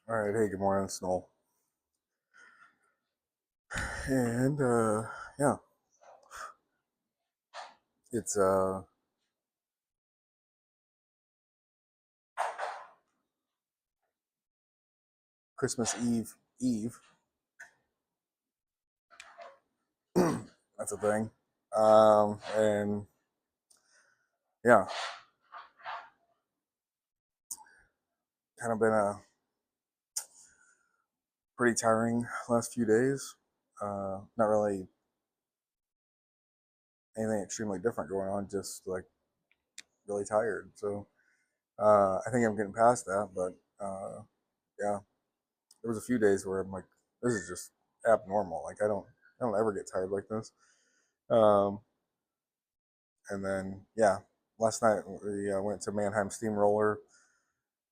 All right, hey, good morning, Snow. And yeah, it's Christmas Eve. That's a thing. And yeah, kind of been a pretty tiring last few days. Not really anything extremely different going on, just like really tired. So I think I'm getting past that, but yeah, there was a few days where I'm like, this is just abnormal. Like I don't ever get tired like this. Um, and then yeah, last night we went to Mannheim Steamroller,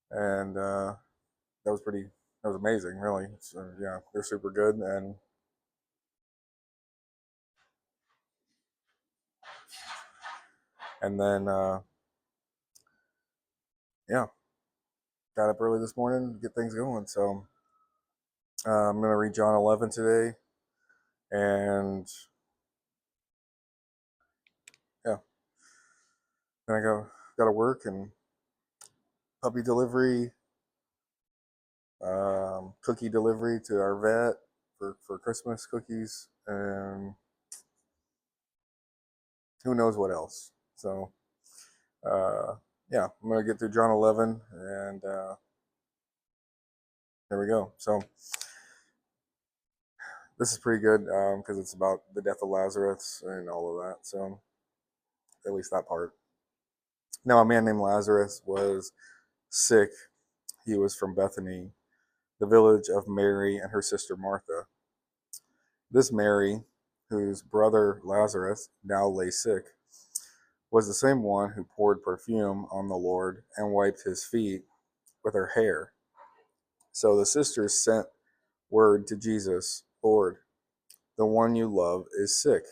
and that was pretty. That was amazing, really. So, yeah, they're super good, and then yeah, got up early this morning to get things going. So I'm gonna read John 11 today, and yeah, then I got to work and puppy delivery, cookie delivery to our vet for Christmas cookies, and who knows what else. So uh, yeah, I'm gonna get through John 11, and there we go. So this is pretty good because it's about the death of Lazarus and all of that. So at least that part. Now, a man named Lazarus was sick. He was from Bethany, the village of Mary and her sister Martha. This Mary, whose brother Lazarus now lay sick, was the same one who poured perfume on the Lord and wiped his feet with her hair. So the sisters sent word to Jesus, Lord, the one you love is sick.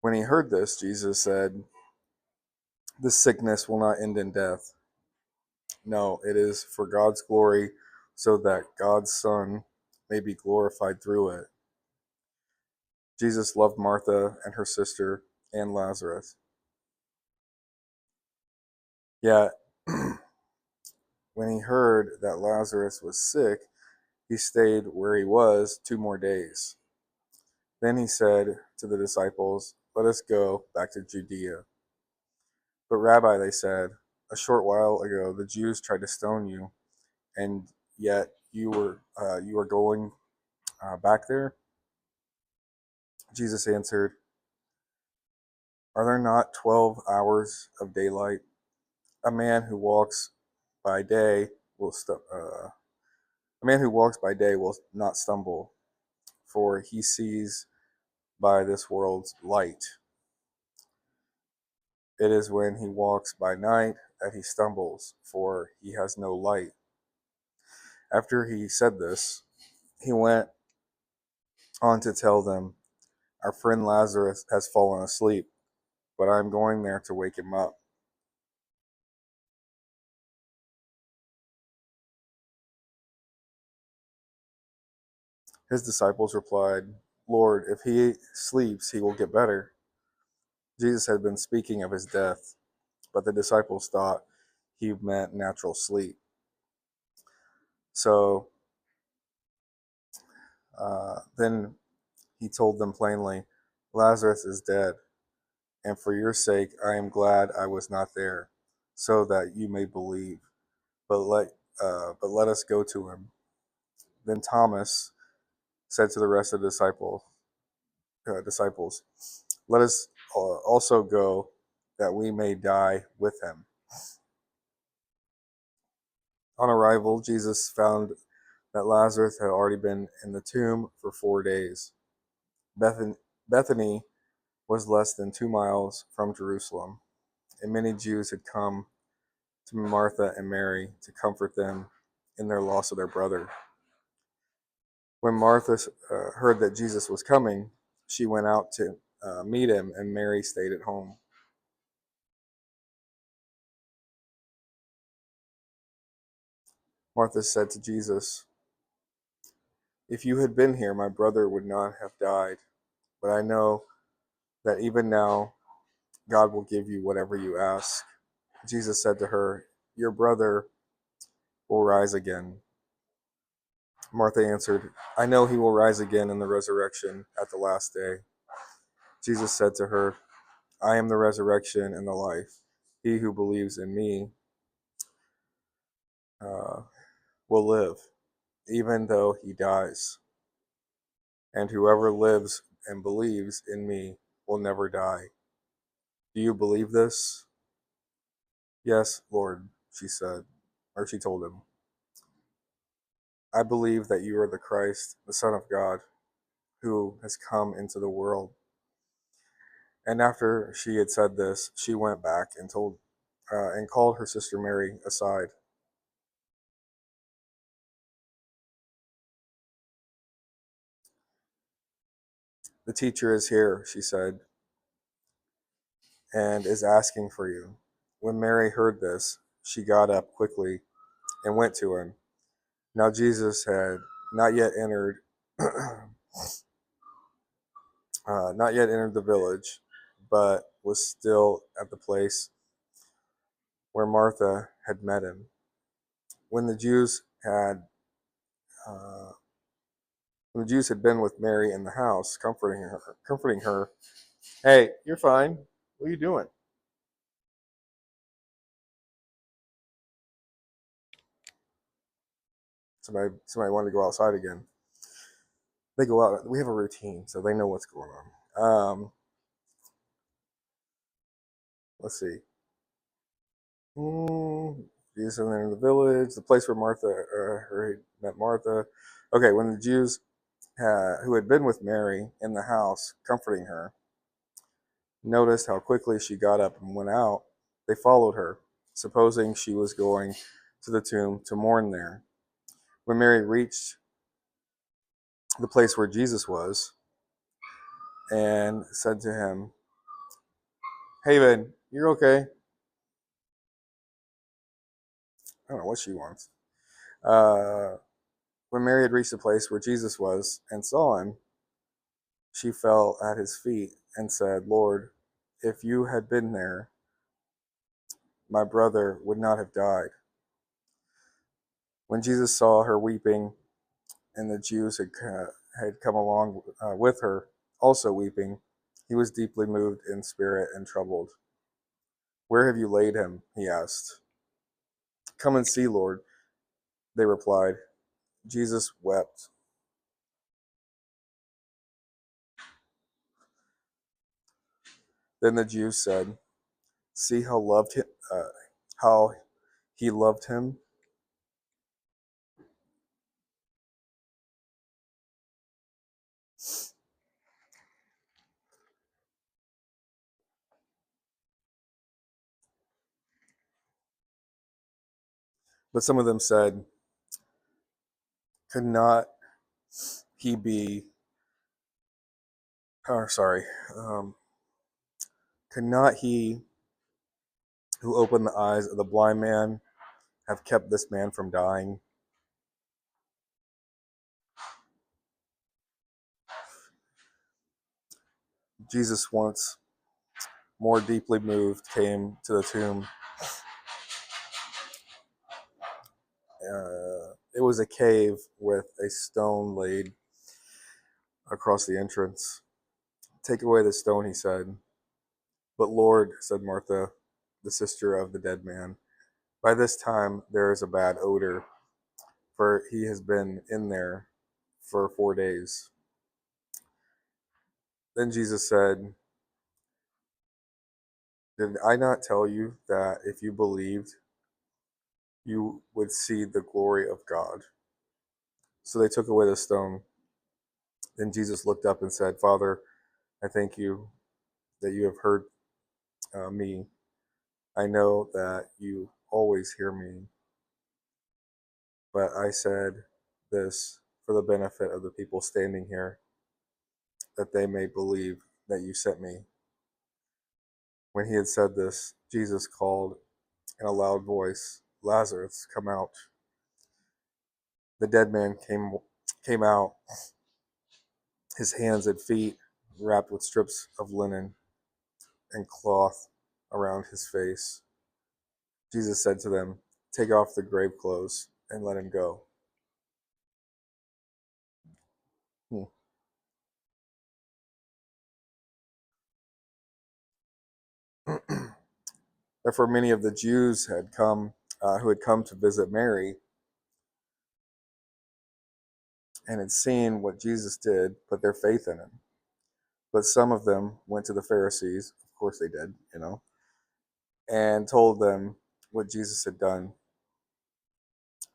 When he heard this, Jesus said, this sickness will not end in death. No, it is for God's glory, so that God's Son may be glorified through it. Jesus loved Martha and her sister and Lazarus. Yet, when he heard that Lazarus was sick, he stayed where he was 2 more days. Then he said to the disciples, let us go back to Judea. But, Rabbi, they said, a short while ago the Jews tried to stone you, and yet you are going back there? Jesus answered, are there not 12 hours of daylight? A man who walks by day will a man who walks by day will not stumble, for he sees by this world's light. It is when he walks by night that he stumbles, for he has no light. After he said this, he went on to tell them, our friend Lazarus has fallen asleep, but I am going there to wake him up. His disciples replied, Lord, if he sleeps, he will get better. Jesus had been speaking of his death, but the disciples thought he meant natural sleep. So then he told them plainly, Lazarus is dead, and for your sake I am glad I was not there, so that you may believe. But let us go to him. Then Thomas said to the rest of the disciples, let us also go, that we may die with him. On arrival, Jesus found that Lazarus had already been in the tomb for 4 days. Bethany was less than 2 miles from Jerusalem, and many Jews had come to Martha and Mary to comfort them in their loss of their brother. When Martha heard that Jesus was coming, she went out to meet him, and Mary stayed at home. Martha said to Jesus, "If you had been here, my brother would not have died. But I know that even now God will give you whatever you ask." Jesus said to her, "Your brother will rise again." Martha answered, "I know he will rise again in the resurrection at the last day." Jesus said to her, "I am the resurrection and the life. He who believes in me uh, will live, even though he dies. And whoever lives and believes in me will never die. Do you believe this?" "Yes, Lord," she told him. "I believe that you are the Christ, the Son of God, who has come into the world." And after she had said this, she went back and called her sister Mary aside. "The teacher is here," she said, "and is asking for you." When Mary heard this, she got up quickly and went to him. Now Jesus had not yet entered, not yet entered the village, but was still at the place where Martha had met him. When the Jews had uh, when the Jews had been with Mary in the house, comforting her. "Hey, you're fine. What are you doing?" Somebody wanted to go outside again. They go out. We have a routine, so they know what's going on. Let's see. Jesus in the village, the place where met Martha. Okay, when the Jews who had been with Mary in the house, comforting her, noticed how quickly she got up and went out, they followed her, supposing she was going to the tomb to mourn there. When Mary reached the place where Jesus was and said to him, "Hey, Ben, you're okay?" I don't know what she wants. Uh, when Mary had reached the place where Jesus was and saw him, she fell at his feet and said, "Lord, if you had been there, my brother would not have died." When Jesus saw her weeping, and the Jews had come along with her, also weeping, he was deeply moved in spirit and troubled. "Where have you laid him?" he asked. "Come and see, Lord," they replied. Jesus wept. Then the Jews said, "See how he loved him." But some of them said, "Could not he be, or sorry, um, could not he who opened the eyes of the blind man have kept this man from dying?" Jesus, once more deeply moved, came to the tomb. It was a cave with a stone laid across the entrance. "Take away the stone," he said. "But Lord," said Martha, the sister of the dead man, "by this time there is a bad odor, for he has been in there for 4 days." Then Jesus said, "Did I not tell you that if you believed, you would see the glory of God?" So they took away the stone. Then Jesus looked up and said, "Father, I thank you that you have heard me. I know that you always hear me, but I said this for the benefit of the people standing here, that they may believe that you sent me." When he had said this, Jesus called in a loud voice, "Lazarus, come out." The dead man came out, his hands and feet wrapped with strips of linen and cloth around his face. Jesus said to them, "Take off the grave clothes and let him go." Hmm. Therefore, many of the Jews had come, who had come to visit Mary, and had seen what Jesus did, put their faith in him. But some of them went to the Pharisees, of course they did, and told them what Jesus had done.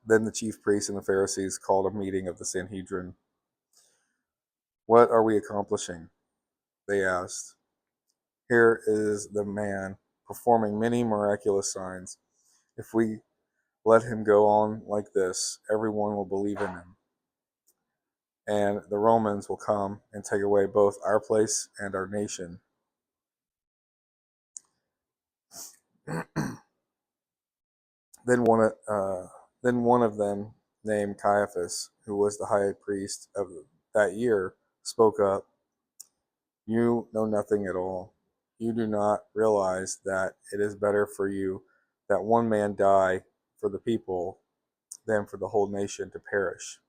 Then the chief priests and the Pharisees called a meeting of the Sanhedrin. "What are we accomplishing?" they asked. "Here is the man performing many miraculous signs. If we let him go on like this, everyone will believe in him. And the Romans will come and take away both our place and our nation." Then one of them, named Caiaphas, who was the high priest of that year, spoke up. "You know nothing at all. You do not realize that it is better for you that one man die for the people than for the whole nation to perish."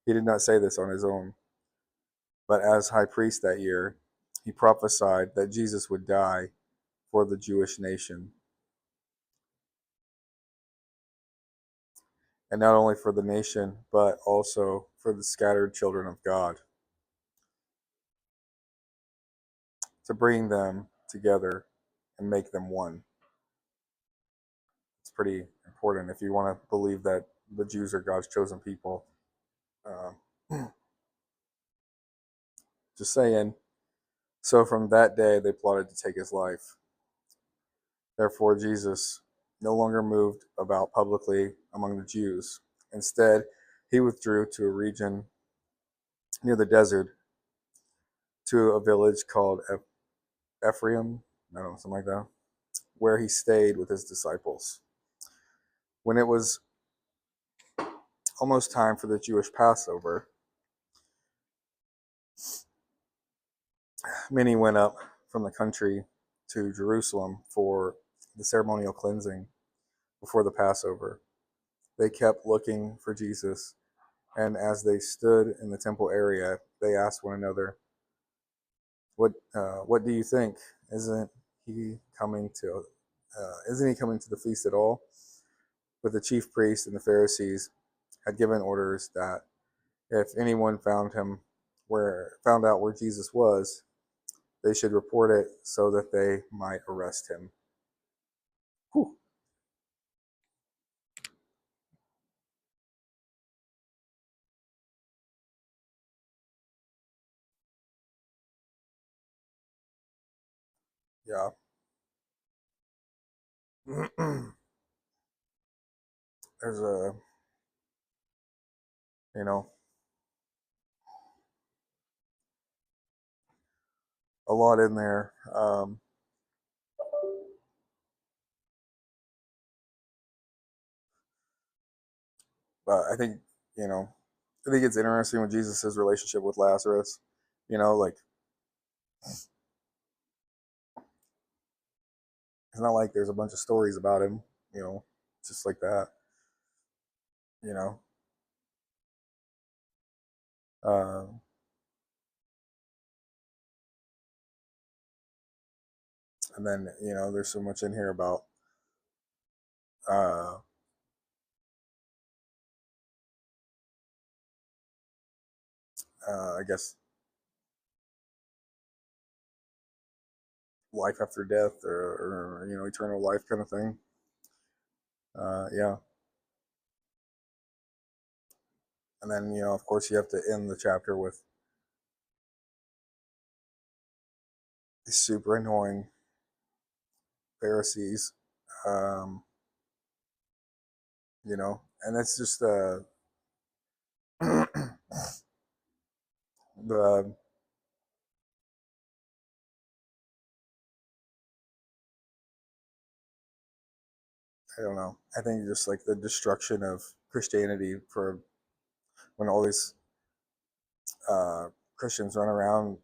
He did not say this on his own, but as high priest that year, he prophesied that Jesus would die for the Jewish nation, and not only for the nation, but also for the scattered children of God, to bring them together and make them one. It's pretty important if you want to believe that the Jews are God's chosen people. Uh, just saying. So from that day, they plotted to take his life. Therefore, Jesus no longer moved about publicly among the Jews. Instead, he withdrew to a region near the desert, to a village called Ephraim, I don't know, something like that, where he stayed with his disciples. When it was almost time for the Jewish Passover, many went up from the country to Jerusalem for the ceremonial cleansing before the Passover. They kept looking for Jesus, and as they stood in the temple area, they asked one another, What do you think? Isn't he coming to? Isn't he coming to the feast at all?" But the chief priests and the Pharisees had given orders that if anyone found out where Jesus was, they should report it so that they might arrest him. Whew. Yeah. There's you know, a lot in there. But I think it's interesting with Jesus' relationship with Lazarus. Like it's not like there's a bunch of stories about him, you know, just like that, you know. Uh, and then there's so much in here about uh, I guess life after death, or eternal life kind of thing. Yeah, and then of course you have to end the chapter with these super annoying Pharisees, um, and it's just the I don't know. I think just like the destruction of Christianity for when all these uh, Christians run around,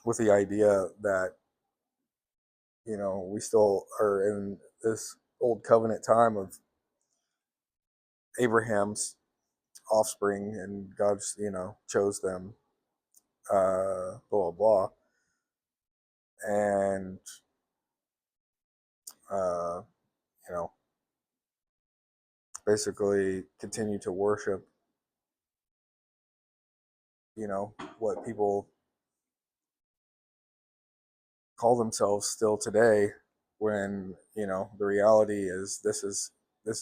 with the idea that we still are in this old covenant time of Abraham's offspring and God's chose them, blah blah blah, and uh, you know basically continue to worship what people call themselves still today, when the reality is this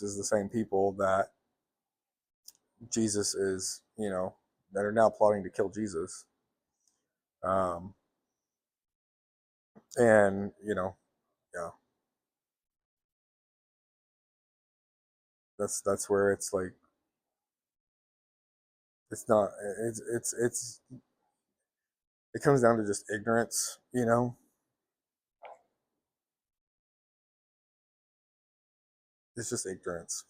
is the same people that Jesus is, that are now plotting to kill Jesus. um and yeah, that's where it's like it's not it's it comes down to just ignorance. It's just ignorance.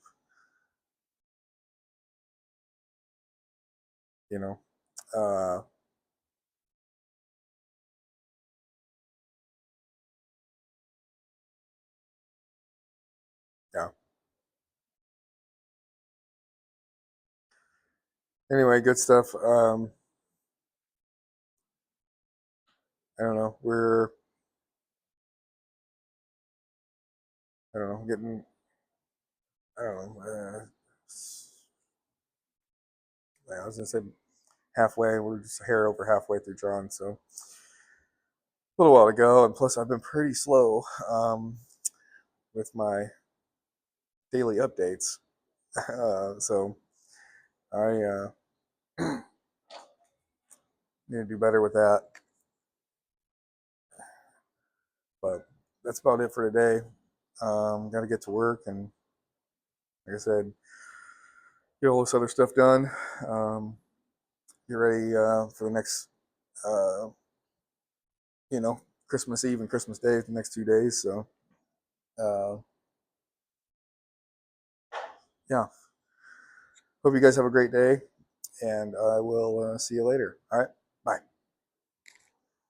you know uh yeah. Anyway, good stuff. I don't know, we're I don't know, getting, I don't know, I was gonna say halfway. We're just a hair over halfway through John, so a little while to go. And plus, I've been pretty slow with my daily updates, so I need to do better with that. But that's about it for today. Got to get to work, and like I said, get all this other stuff done. Get ready for the next, uh, Christmas Eve and Christmas Day, the next 2 days. So, uh, yeah. Hope you guys have a great day, and I will see you later. All right.